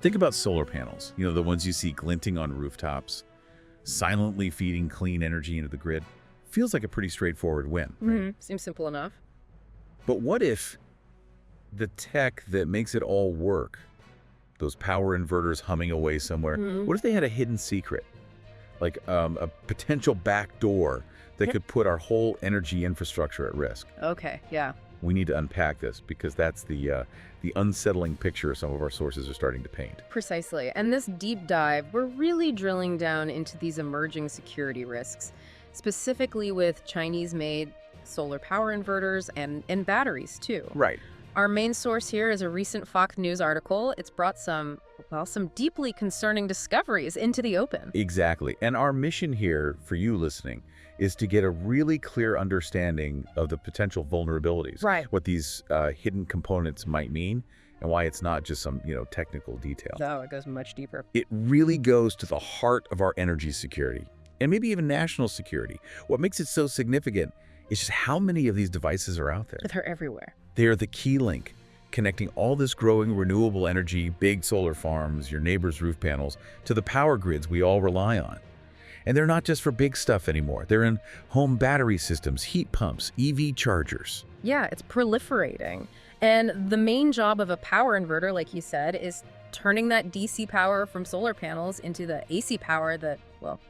Think about solar panels, the ones you see glinting on rooftops, silently feeding clean energy into the grid. Feels like a pretty straightforward win. Seems simple enough. But what if the tech that makes it all work, those power inverters humming away somewhere, what if they had a hidden secret? Like a potential back door that could put our whole energy infrastructure at risk. Okay, yeah. We need to unpack this because that's the unsettling picture some of our sources are starting to paint. Precisely. And this deep dive, we're really drilling down into these emerging security risks, specifically with Chinese-made solar power inverters and batteries, too. Right. Our main source here is a recent Fox News article. It's brought some deeply concerning discoveries into the open. Exactly. And our mission here, for you listening, is to get a really clear understanding of the potential vulnerabilities. Right. What these hidden components might mean, and why it's not just some, technical detail. No, it goes much deeper. It really goes to the heart of our energy security, and maybe even national security. What makes it so significant is just how many of these devices are out there. They're everywhere. They are the key link connecting all this growing renewable energy, big solar farms, your neighbor's roof panels, to the power grids we all rely on. And they're not just for big stuff anymore. They're in home battery systems, heat pumps, EV chargers. Yeah, it's proliferating. And the main job of a power inverter, like you said, is turning that DC power from solar panels into the AC power that,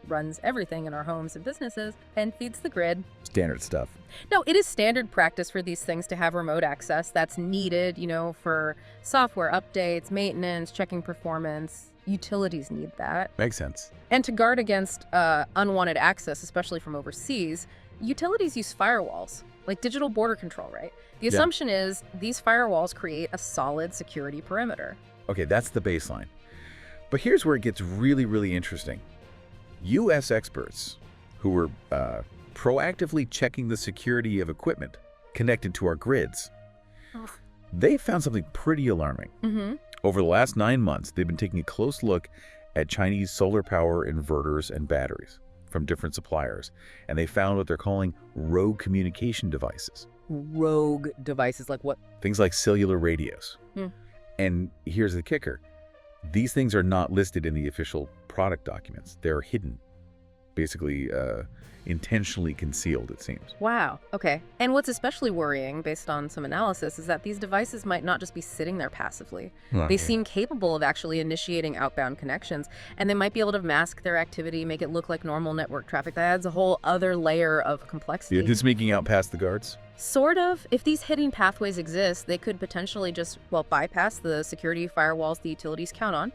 runs everything in our homes and businesses and feeds the grid. Standard stuff. No, it is standard practice for these things to have remote access that's needed, for software updates, maintenance, checking performance. Utilities need that. Makes sense. And to guard against unwanted access, especially from overseas, utilities use firewalls, like digital border control, right? The assumption is these firewalls create a solid security perimeter. Okay, that's the baseline. But here's where it gets really, really interesting. U.S. experts who were proactively checking the security of equipment connected to our grids, they found something pretty alarming. Over the last 9 months, they've been taking a close look at Chinese solar power inverters and batteries from different suppliers, and they found what they're calling rogue communication devices. Rogue devices, like what? Things like cellular radios. And here's the kicker. These things are not listed in the official product documents. They're hidden, basically intentionally concealed, it seems. Wow. Okay. And what's especially worrying, based on some analysis, is that these devices might not just be sitting there passively. They seem capable of actually initiating outbound connections, and they might be able to mask their activity, make it look like normal network traffic. That adds a whole other layer of complexity. Yeah, just sneaking out past the guards? Sort of. If these hidden pathways exist, they could potentially just, bypass the security firewalls the utilities count on.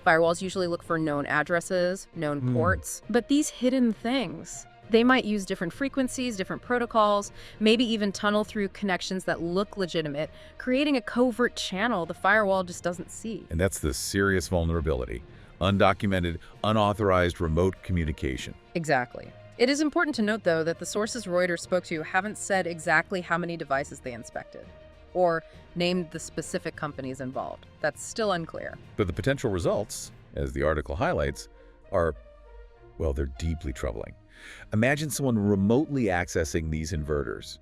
Firewalls usually look for known addresses, known ports, but these hidden things, they might use different frequencies, different protocols, maybe even tunnel through connections that look legitimate, creating a covert channel the firewall just doesn't see. And that's the serious vulnerability. Undocumented, unauthorized remote communication. Exactly. It is important to note, though, that the sources Reuters spoke to haven't said exactly how many devices they inspected, or named the specific companies involved. That's still unclear. But the potential results, as the article highlights, are, they're deeply troubling. Imagine someone remotely accessing these inverters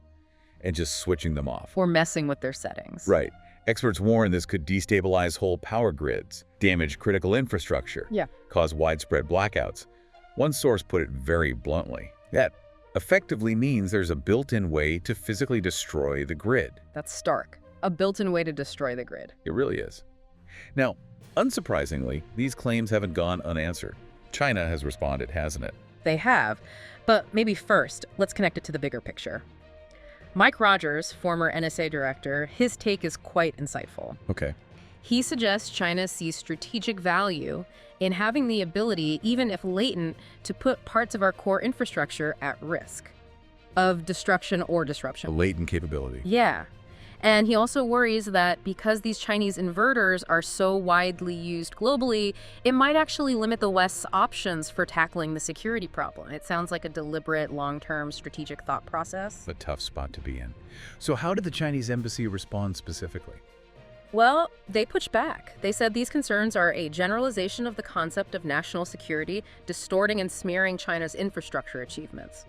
and just switching them off. Or messing with their settings. Right. Experts warn this could destabilize whole power grids, damage critical infrastructure, cause widespread blackouts. One source put it very bluntly. That effectively means there's a built-in way to physically destroy the grid. That's stark. A built-in way to destroy the grid. It really is. Now, unsurprisingly, these claims haven't gone unanswered. China has responded, hasn't it? They have. But maybe first, let's connect it to the bigger picture. Mike Rogers, former NSA director, his take is quite insightful. Okay. He suggests China sees strategic value in having the ability, even if latent, to put parts of our core infrastructure at risk of destruction or disruption. A latent capability. Yeah. And he also worries that because these Chinese inverters are so widely used globally, it might actually limit the West's options for tackling the security problem. It sounds like a deliberate, long-term strategic thought process. A tough spot to be in. So how did the Chinese embassy respond specifically? Well, they pushed back. They said these concerns are a generalization of the concept of national security, distorting and smearing China's infrastructure achievements.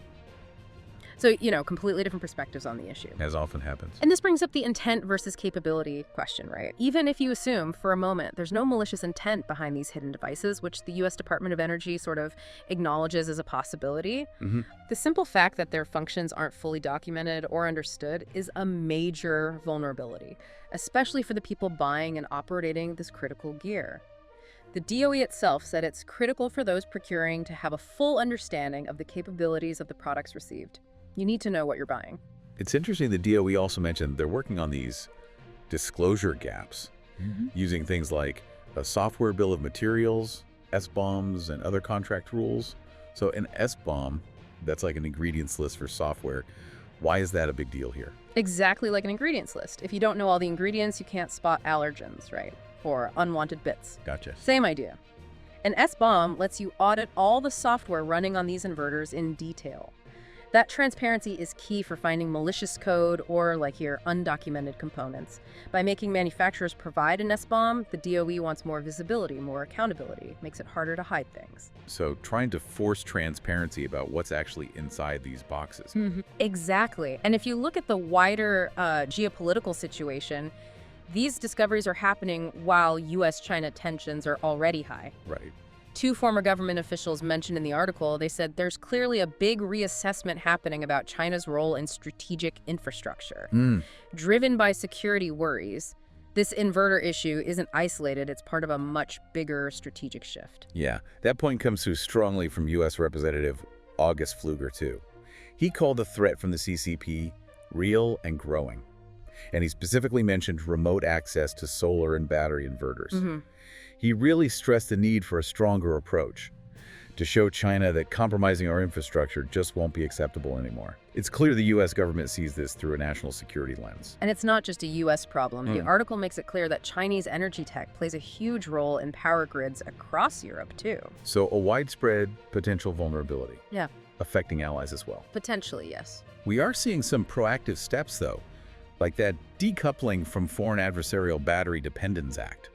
So, completely different perspectives on the issue. As often happens. And this brings up the intent versus capability question, right? Even if you assume for a moment there's no malicious intent behind these hidden devices, which the U.S. Department of Energy sort of acknowledges as a possibility, the simple fact that their functions aren't fully documented or understood is a major vulnerability, especially for the people buying and operating this critical gear. The DOE itself said it's critical for those procuring to have a full understanding of the capabilities of the products received. You need to know what you're buying. It's interesting the DOE also mentioned they're working on these disclosure gaps using things like a software bill of materials, SBOMs, and other contract rules. So an SBOM, that's like an ingredients list for software. Why is that a big deal here? Exactly like an ingredients list. If you don't know all the ingredients, you can't spot allergens, right? Or unwanted bits. Gotcha. Same idea. An SBOM lets you audit all the software running on these inverters in detail. That transparency is key for finding malicious code or, like here, undocumented components. By making manufacturers provide an SBOM, the DOE wants more visibility, more accountability. Makes it harder to hide things. So trying to force transparency about what's actually inside these boxes. Exactly. And if you look at the wider geopolitical situation, these discoveries are happening while U.S.-China tensions are already high. Right. Two former government officials mentioned in the article, they said there's clearly a big reassessment happening about China's role in strategic infrastructure. Driven by security worries, this inverter issue isn't isolated. It's part of a much bigger strategic shift. Yeah, that point comes through strongly from U.S. Representative August Pfluger, too. He called the threat from the CCP real and growing. And he specifically mentioned remote access to solar and battery inverters. He really stressed the need for a stronger approach to show China that compromising our infrastructure just won't be acceptable anymore. It's clear the U.S. government sees this through a national security lens. And it's not just a U.S. problem. The article makes it clear that Chinese energy tech plays a huge role in power grids across Europe, too. So a widespread potential vulnerability. Yeah. Affecting allies as well. Potentially, yes. We are seeing some proactive steps, though, like that decoupling from Foreign Adversarial Battery Dependence Act,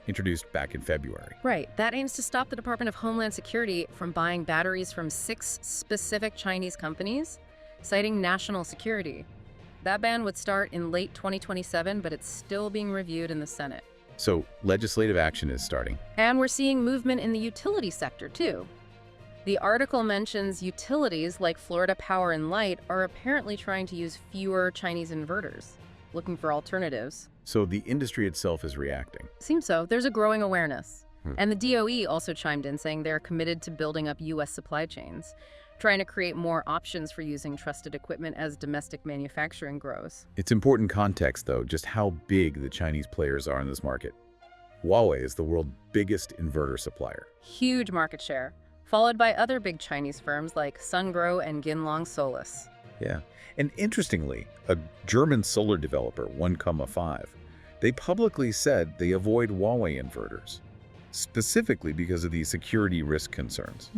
introduced back in February. Right. That aims to stop the Department of Homeland Security from buying batteries from 6 specific Chinese companies, citing national security. That ban would start in late 2027, but it's still being reviewed in the Senate. So legislative action is starting. And we're seeing movement in the utility sector, too. The article mentions utilities like Florida Power and Light are apparently trying to use fewer Chinese inverters, looking for alternatives. So the industry itself is reacting. Seems so. There's a growing awareness. And the DOE also chimed in, saying they're committed to building up U.S. supply chains, trying to create more options for using trusted equipment as domestic manufacturing grows. It's important context, though, just how big the Chinese players are in this market. Huawei is the world's biggest inverter supplier. Huge market share, followed by other big Chinese firms like Sungrow and Ginlong Solis. Yeah. And interestingly, a German solar developer, 1,5, they publicly said they avoid Huawei inverters, specifically because of the security risk concerns.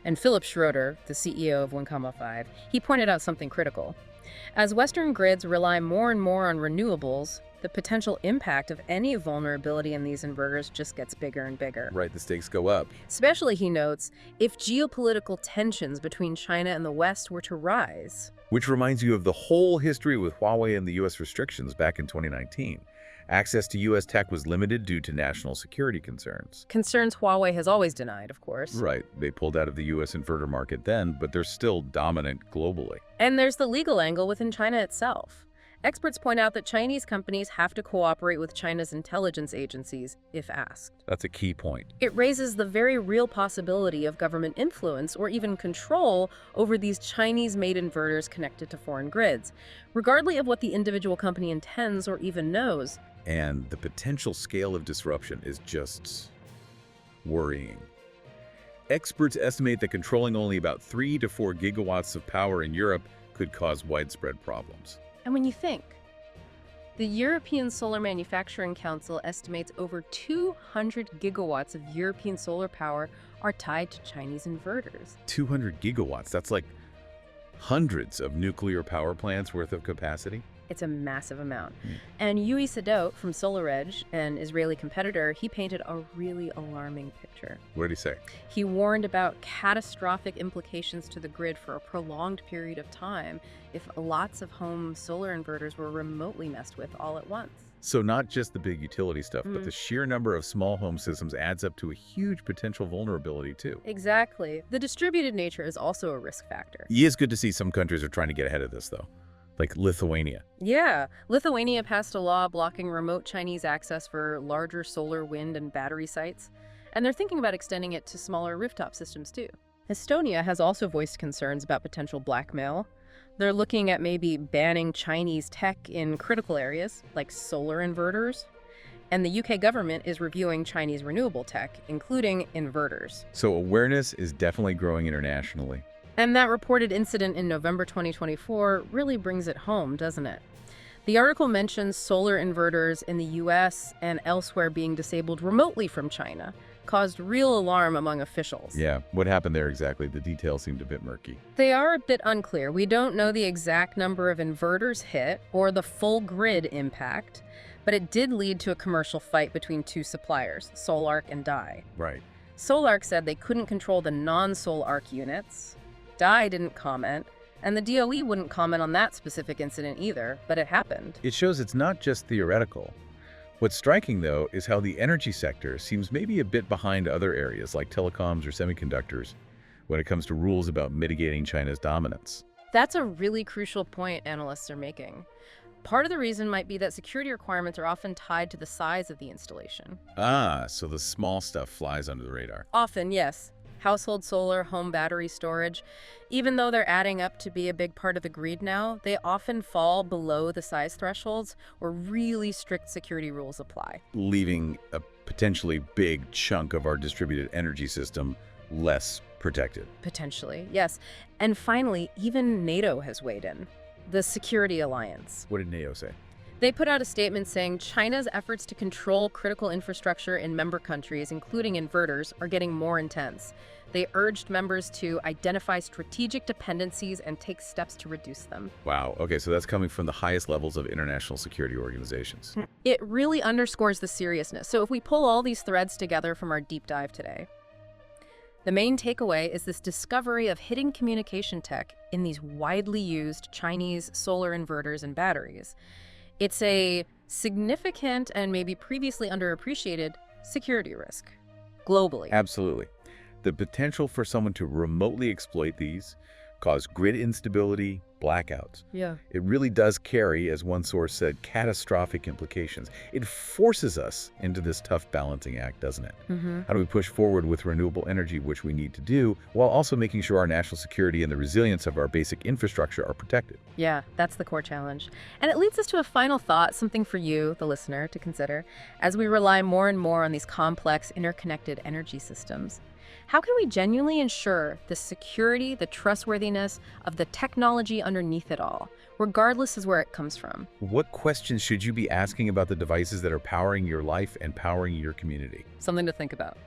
And Philip Schroeder, the CEO of 1,5, he pointed out something critical. As Western grids rely more and more on renewables, the potential impact of any vulnerability in these inverters just gets bigger and bigger. Right, the stakes go up. Especially, he notes, if geopolitical tensions between China and the West were to rise. Which reminds you of the whole history with Huawei and the U.S. restrictions back in 2019. Access to U.S. tech was limited due to national security concerns. Concerns Huawei has always denied, of course. Right. They pulled out of the U.S. inverter market then, but they're still dominant globally. And there's the legal angle within China itself. Experts point out that Chinese companies have to cooperate with China's intelligence agencies if asked. That's a key point. It raises the very real possibility of government influence or even control over these Chinese-made inverters connected to foreign grids, regardless of what the individual company intends or even knows. And the potential scale of disruption is just worrying. Experts estimate that controlling only about 3 to 4 gigawatts of power in Europe could cause widespread problems. And when you think, the European Solar Manufacturing Council estimates over 200 gigawatts of European solar power are tied to Chinese inverters. 200 gigawatts, that's like hundreds of nuclear power plants worth of capacity. It's a massive amount. Mm. And Yui Sadot from SolarEdge, an Israeli competitor, he painted a really alarming picture. What did he say? He warned about catastrophic implications to the grid for a prolonged period of time if lots of home solar inverters were remotely messed with all at once. So not just the big utility stuff, but the sheer number of small home systems adds up to a huge potential vulnerability too. Exactly. The distributed nature is also a risk factor. It is good to see some countries are trying to get ahead of this, though, like Lithuania. Yeah. Lithuania passed a law blocking remote Chinese access for larger solar, wind, and battery sites, and they're thinking about extending it to smaller rooftop systems too. Estonia has also voiced concerns about potential blackmail. They're looking at maybe banning Chinese tech in critical areas, like solar inverters. And the UK government is reviewing Chinese renewable tech, including inverters. So awareness is definitely growing internationally. And that reported incident in November 2024 really brings it home, doesn't it? The article mentions solar inverters in the US and elsewhere being disabled remotely from China, caused real alarm among officials. Yeah, what happened there exactly? The details seemed a bit murky. They are a bit unclear. We don't know the exact number of inverters hit or the full grid impact, but it did lead to a commercial fight between two suppliers, Solarc and Dye. Right. Solarc said they couldn't control the non-Solarc units. Dye didn't comment, and the DOE wouldn't comment on that specific incident either, but it happened. It shows it's not just theoretical. What's striking, though, is how the energy sector seems maybe a bit behind other areas like telecoms or semiconductors when it comes to rules about mitigating China's dominance. That's a really crucial point analysts are making. Part of the reason might be that security requirements are often tied to the size of the installation. Ah, so the small stuff flies under the radar. Often, yes. Household solar, home battery storage, even though they're adding up to be a big part of the grid now, they often fall below the size thresholds where really strict security rules apply. Leaving a potentially big chunk of our distributed energy system less protected. Potentially, yes. And finally, even NATO has weighed in. The Security Alliance. What did NATO say? They put out a statement saying China's efforts to control critical infrastructure in member countries, including inverters, are getting more intense. They urged members to identify strategic dependencies and take steps to reduce them. Wow. Okay, so that's coming from the highest levels of international security organizations. It really underscores the seriousness. So if we pull all these threads together from our deep dive today, the main takeaway is this discovery of hidden communication tech in these widely used Chinese solar inverters and batteries. It's a significant and maybe previously underappreciated security risk globally. Absolutely. The potential for someone to remotely exploit these, cause grid instability, blackouts. Yeah. It really does carry, as one source said, catastrophic implications. It forces us into this tough balancing act, doesn't it? How do we push forward with renewable energy, which we need to do, while also making sure our national security and the resilience of our basic infrastructure are protected? Yeah, that's the core challenge. And it leads us to a final thought, something for you, the listener, to consider as we rely more and more on these complex, interconnected energy systems. How can we genuinely ensure the security, the trustworthiness of the technology underneath it all, regardless of where it comes from? What questions should you be asking about the devices that are powering your life and powering your community? Something to think about.